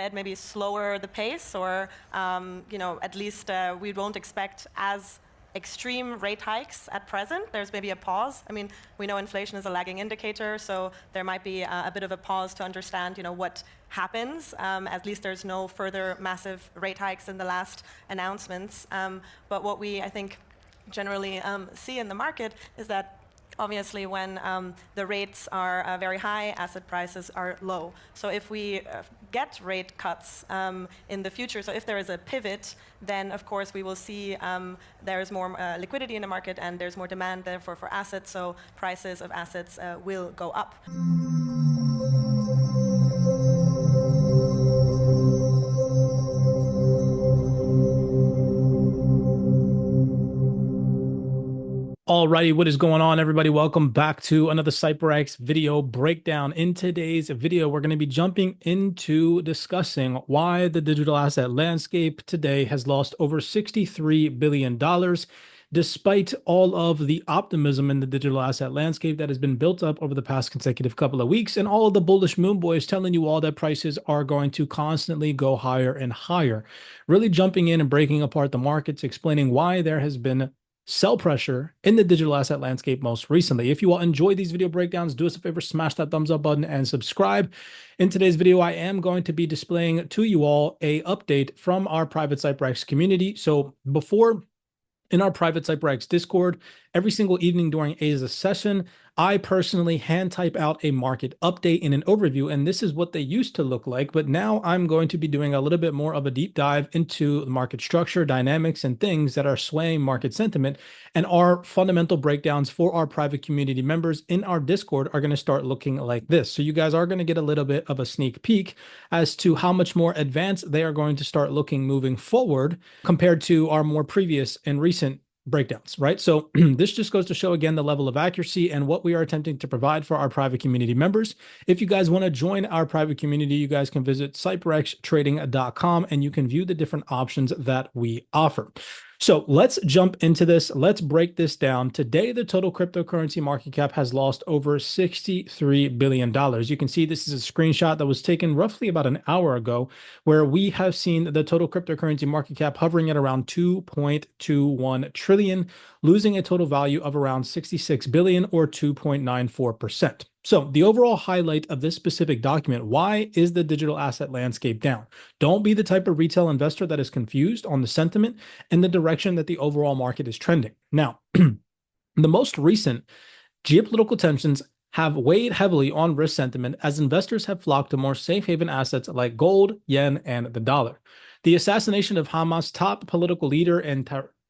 Fed maybe slower the pace, or at least we won't expect as extreme rate hikes at present. There's maybe a pause. I mean, we know inflation is a lagging indicator, so there might be a bit of a pause to understand, what happens. At least there's no further massive rate hikes in the last announcements. But what we, I think, generally see in the market is that obviously when the rates are very high, asset prices are low. So if we get rate cuts in the future, so if there is a pivot, then of course we will see there's more liquidity in the market and there's more demand therefore for assets, so prices of assets will go up. Alrighty, what is going on, everybody? Welcome back to another CYPRX video breakdown. In today's video, we're going to be jumping into discussing why the digital asset landscape today has lost over $63 billion, despite all of the optimism in the digital asset landscape that has been built up over the past consecutive couple of weeks, and all of the bullish moon boys telling you all that prices are going to constantly go higher and higher. Really jumping in and breaking apart the markets, explaining why there has been sell pressure in the digital asset landscape most recently. If you all enjoy these video breakdowns, do us a favor, smash that thumbs up button and subscribe. In today's video, I am going to be displaying to you all a update from our private CYPRX community. So before, in our private CYPRX Discord, every single evening during a session, I personally hand type out a market update and an overview, and this is what they used to look like. But now I'm going to be doing a little bit more of a deep dive into the market structure, dynamics, and things that are swaying market sentiment. And our fundamental breakdowns for our private community members in our Discord are going to start looking like this. So you guys are going to get a little bit of a sneak peek as to how much more advanced they are going to start looking moving forward compared to our more previous and recent breakdowns, right? So this just goes to show again the level of accuracy and what we are attempting to provide for our private community members. If you guys want to join our private community, you guys can visit cyprxtrading.com and you can view the different options that we offer. So let's jump into this. Let's break this down. Today, the total cryptocurrency market cap has lost over $63 billion. You can see this is a screenshot that was taken roughly about an hour ago, where we have seen the total cryptocurrency market cap hovering at around 2.21 trillion, losing a total value of around 66 billion or 2.94%. So the overall highlight of this specific document: why is the digital asset landscape down? Don't be the type of retail investor that is confused on the sentiment and the direction that the overall market is trending. Now, the most recent geopolitical tensions have weighed heavily on risk sentiment as investors have flocked to more safe haven assets like gold, yen, and the dollar. The assassination of Hamas' top political leader in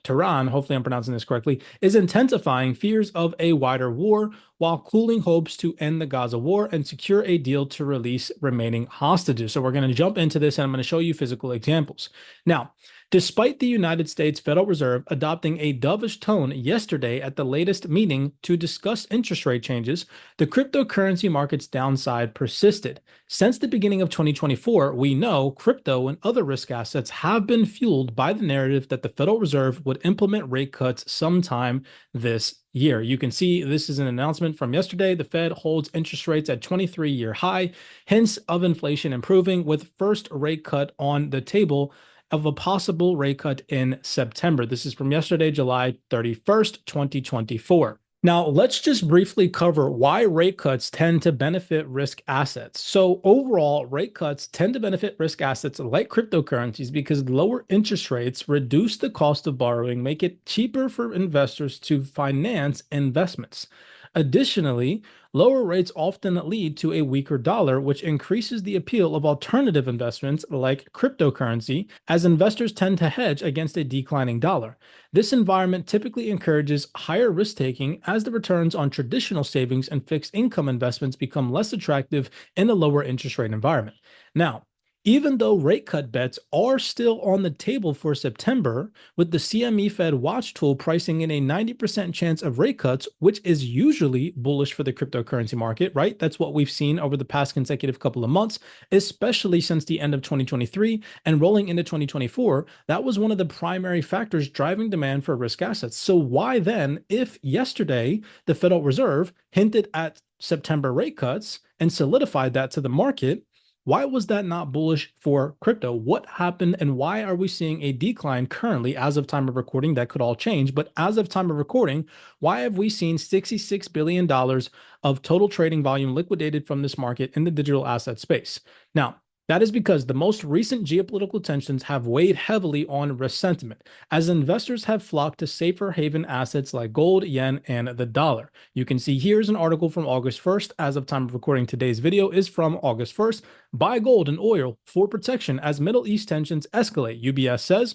Tehran, hopefully I'm pronouncing this correctly, is intensifying fears of a wider war while cooling hopes to end the Gaza war and secure a deal to release remaining hostages. So we're going to jump into this and I'm going to show you physical examples. Now, despite the United States Federal Reserve adopting a dovish tone yesterday at the latest meeting to discuss interest rate changes, the cryptocurrency market's downside persisted. Since the beginning of 2024, we know crypto and other risk assets have been fueled by the narrative that the Federal Reserve would implement rate cuts sometime this year. You can see this is an announcement from yesterday. The Fed holds interest rates at 23-year high, hints of inflation improving, with first rate cut on the table of a possible rate cut in September. This is from yesterday, July 31st, 2024. Now, let's just briefly cover why rate cuts tend to benefit risk assets. So overall, rate cuts tend to benefit risk assets like cryptocurrencies because lower interest rates reduce the cost of borrowing, make it cheaper for investors to finance investments. Additionally, lower rates often lead to a weaker dollar, which increases the appeal of alternative investments like cryptocurrency, as investors tend to hedge against a declining dollar. This environment typically encourages higher risk-taking as the returns on traditional savings and fixed income investments become less attractive in a lower interest rate environment. Now, even though rate cut bets are still on the table for September, with the CME Fed Watch tool pricing in a 90% chance of rate cuts, which is usually bullish for the cryptocurrency market, right? That's what we've seen over the past consecutive couple of months, especially since the end of 2023 and rolling into 2024. That was one of the primary factors driving demand for risk assets. So why then, if yesterday the Federal Reserve hinted at September rate cuts and solidified that to the market, Why was that not bullish for crypto? What happened and why are we seeing a decline currently as of time of recording? That could all change, but as of time of recording, why have we seen $66 billion of total trading volume liquidated from this market in the digital asset space? Now, that is because the most recent geopolitical tensions have weighed heavily on risk sentiment, as investors have flocked to safer haven assets like gold, yen, and the dollar. You can see here's an article from August 1st. As of time of recording today's video is from August 1st. Buy gold and oil for protection as Middle East tensions escalate, UBS says.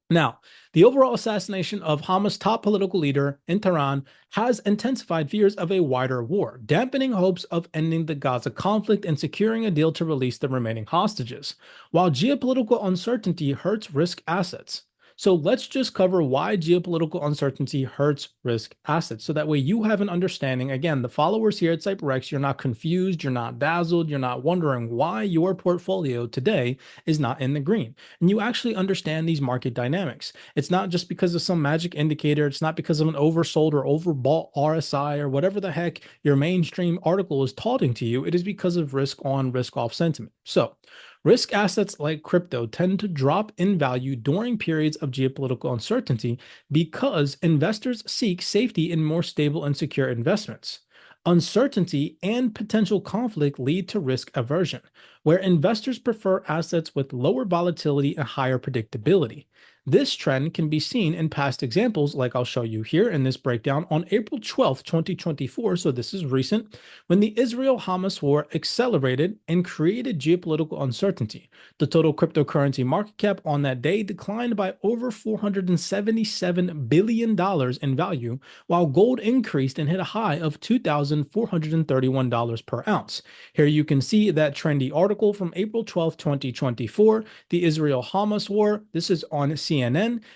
Now, the overall assassination of Hamas' top political leader in Tehran has intensified fears of a wider war, dampening hopes of ending the Gaza conflict and securing a deal to release the remaining hostages, while geopolitical uncertainty hurts risk assets. So let's just cover why geopolitical uncertainty hurts risk assets so that way you have an understanding. Again, the followers here at CYPRX, you're not confused, you're not dazzled, you're not wondering why your portfolio today is not in the green. And you actually understand these market dynamics. It's not just because of some magic indicator. It's not because of an oversold or overbought RSI or whatever the heck your mainstream article is taunting to you. It is because of risk on, risk off sentiment. So risk assets like crypto tend to drop in value during periods of geopolitical uncertainty because investors seek safety in more stable and secure investments. Uncertainty and potential conflict lead to risk aversion, where investors prefer assets with lower volatility and higher predictability. This trend can be seen in past examples, like I'll show you here in this breakdown on April 12th, 2024. So this is recent, when the Israel-Hamas war accelerated and created geopolitical uncertainty. The total cryptocurrency market cap on that day declined by over $477 billion in value, while gold increased and hit a high of $2,431 per ounce. Here you can see that trendy article from April 12th, 2024, the Israel-Hamas war. This is on CNN,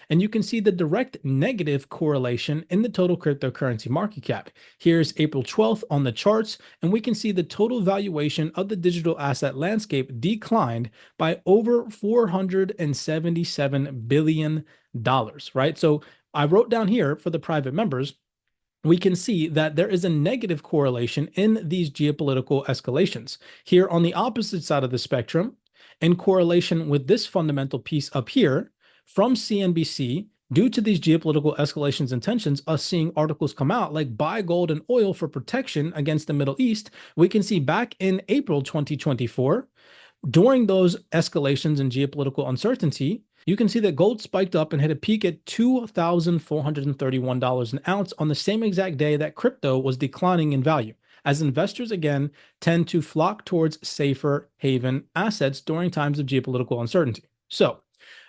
and you can see the direct negative correlation in the total cryptocurrency market cap. Here's April 12th on the charts, and we can see the total valuation of the digital asset landscape declined by over $477 billion, right? So I wrote down here for the private members, we can see that there is a negative correlation in these geopolitical escalations. Here on the opposite side of the spectrum, in correlation with this fundamental piece up here, from CNBC, due to these geopolitical escalations and tensions, us seeing articles come out like buy gold and oil for protection against the Middle East, we can see back in April 2024, during those escalations and geopolitical uncertainty, you can see that gold spiked up and hit a peak at $2,431 an ounce on the same exact day that crypto was declining in value, as investors again tend to flock towards safer haven assets during times of geopolitical uncertainty. So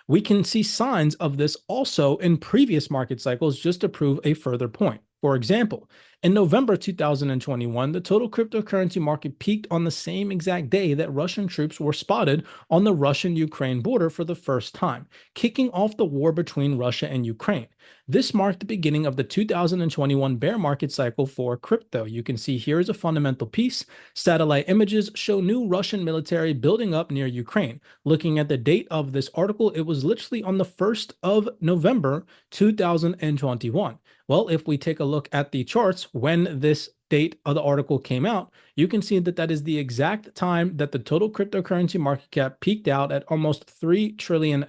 we can see signs of this also in previous market cycles just to prove a further point. For example, in November 2021, the total cryptocurrency market peaked on the same exact day that Russian troops were spotted on the Russian-Ukraine border for the first time, kicking off the war between Russia and Ukraine. This marked the beginning of the 2021 bear market cycle for crypto. You can see here is a fundamental piece. Satellite images show new Russian military building up near Ukraine. Looking at the date of this article, it was literally on the 1st of November 2021. Well, if we take a look at the charts when this date of the article came out, you can see that that is the exact time that the total cryptocurrency market cap peaked out at almost $3 trillion,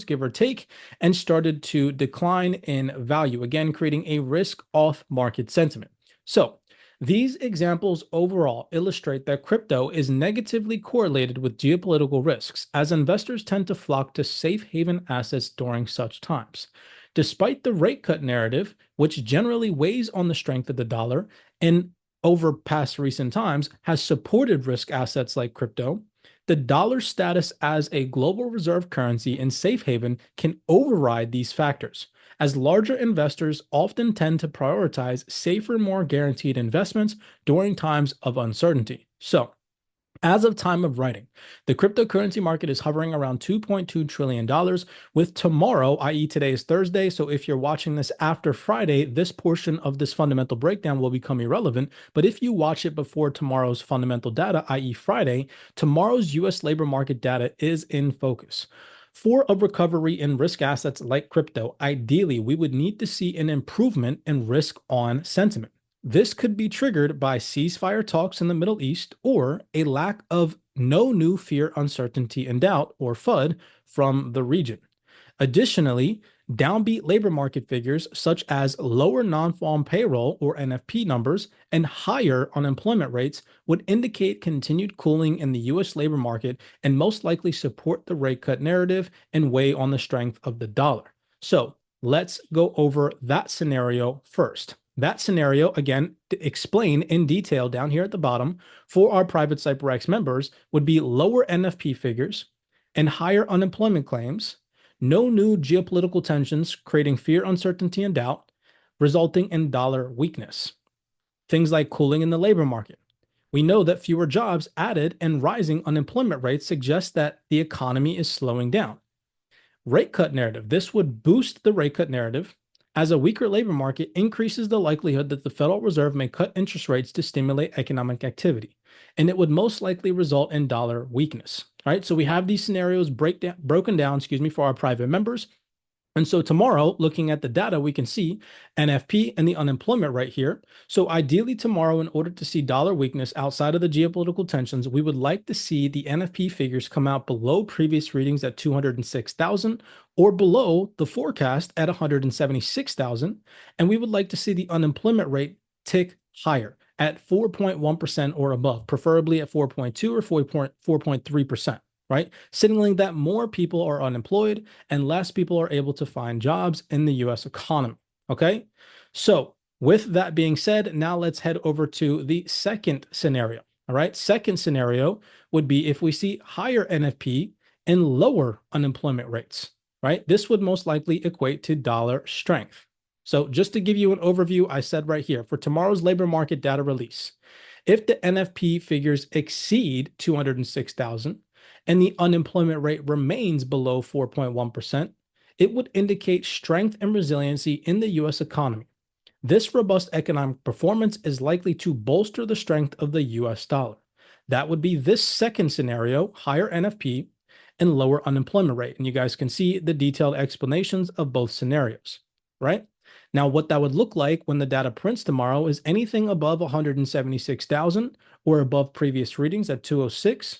give or take, and started to decline in value, again, creating a risk-off market sentiment. So these examples overall illustrate that crypto is negatively correlated with geopolitical risks, as investors tend to flock to safe haven assets during such times. Despite the rate cut narrative, which generally weighs on the strength of the dollar and over past recent times has supported risk assets like crypto, the dollar's status as a global reserve currency and safe haven can override these factors, as larger investors often tend to prioritize safer, more guaranteed investments during times of uncertainty. So, as of time of writing, the cryptocurrency market is hovering around $2.2 trillion, with tomorrow, i.e. today is Thursday, so if you're watching this after Friday, this portion of this fundamental breakdown will become irrelevant, but if you watch it before tomorrow's fundamental data, i.e. Friday, tomorrow's US labor market data is in focus. For a recovery in risk assets like crypto, ideally, we would need to see an improvement in risk on sentiment. This could be triggered by ceasefire talks in the Middle East or a lack of no new fear, uncertainty, and doubt, or FUD, from the region. Additionally, downbeat labor market figures such as lower non-farm payroll or NFP numbers and higher unemployment rates would indicate continued cooling in the US labor market and most likely support the rate cut narrative and weigh on the strength of the dollar. So let's go over that scenario first. That scenario, again, to explain in detail down here at the bottom for our private CYPRX members, would be lower NFP figures and higher unemployment claims, no new geopolitical tensions creating fear, uncertainty, and doubt, resulting in dollar weakness. Things like cooling in the labor market. We know that fewer jobs added and rising unemployment rates suggest that the economy is slowing down. Rate cut narrative. This would boost the rate cut narrative, as a weaker labor market increases the likelihood that the Federal Reserve may cut interest rates to stimulate economic activity, and it would most likely result in dollar weakness. All right, so we have these scenarios broken down, for our private members. And so tomorrow, looking at the data, we can see NFP and the unemployment rate here. So ideally tomorrow, in order to see dollar weakness outside of the geopolitical tensions, we would like to see the NFP figures come out below previous readings at 206,000 or below the forecast at 176,000. And we would like to see the unemployment rate tick higher at 4.1% or above, preferably at 4.2 or 4.3%. Right? Signaling that more people are unemployed and less people are able to find jobs in the US economy. Okay. So with that being said, now let's head over to the second scenario. All right. Second scenario would be if we see higher NFP and lower unemployment rates, right? This would most likely equate to dollar strength. So just to give you an overview, I said right here for tomorrow's labor market data release, if the NFP figures exceed 206,000, and the unemployment rate remains below 4.1%, it would indicate strength and resiliency in the US economy. This robust economic performance is likely to bolster the strength of the US dollar. That would be this second scenario, higher NFP and lower unemployment rate. And you guys can see the detailed explanations of both scenarios, right? Now, what that would look like when the data prints tomorrow is anything above 176,000 or above previous readings at 206,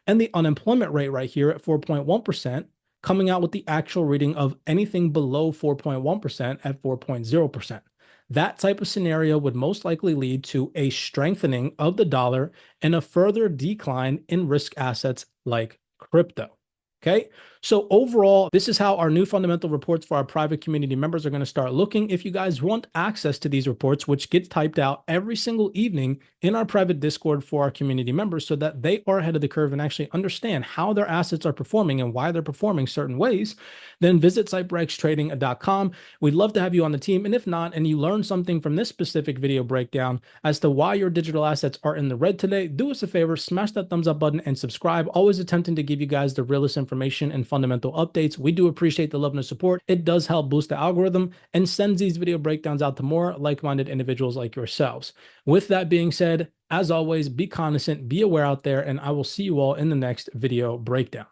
and the unemployment rate right here at 4.1%, coming out with the actual reading of anything below 4.1% at 4.0%. That type of scenario would most likely lead to a strengthening of the dollar and a further decline in risk assets like crypto. Okay, so overall, this is how our new fundamental reports for our private community members are going to start looking. If you guys want access to these reports, which gets typed out every single evening in our private Discord for our community members so that they are ahead of the curve and actually understand how their assets are performing and why they're performing certain ways, then visit CYPRXtrading.com. We'd love to have you on the team. And if not, and you learned something from this specific video breakdown as to why your digital assets are in the red today, do us a favor, smash that thumbs up button and subscribe. Always attempting to give you guys the realest information and fundamental updates. We do appreciate the love and the support. It does help boost the algorithm and sends these video breakdowns out to more like-minded individuals like yourselves. With that being said, as always, be cognizant, be aware out there, and I will see you all in the next video breakdown.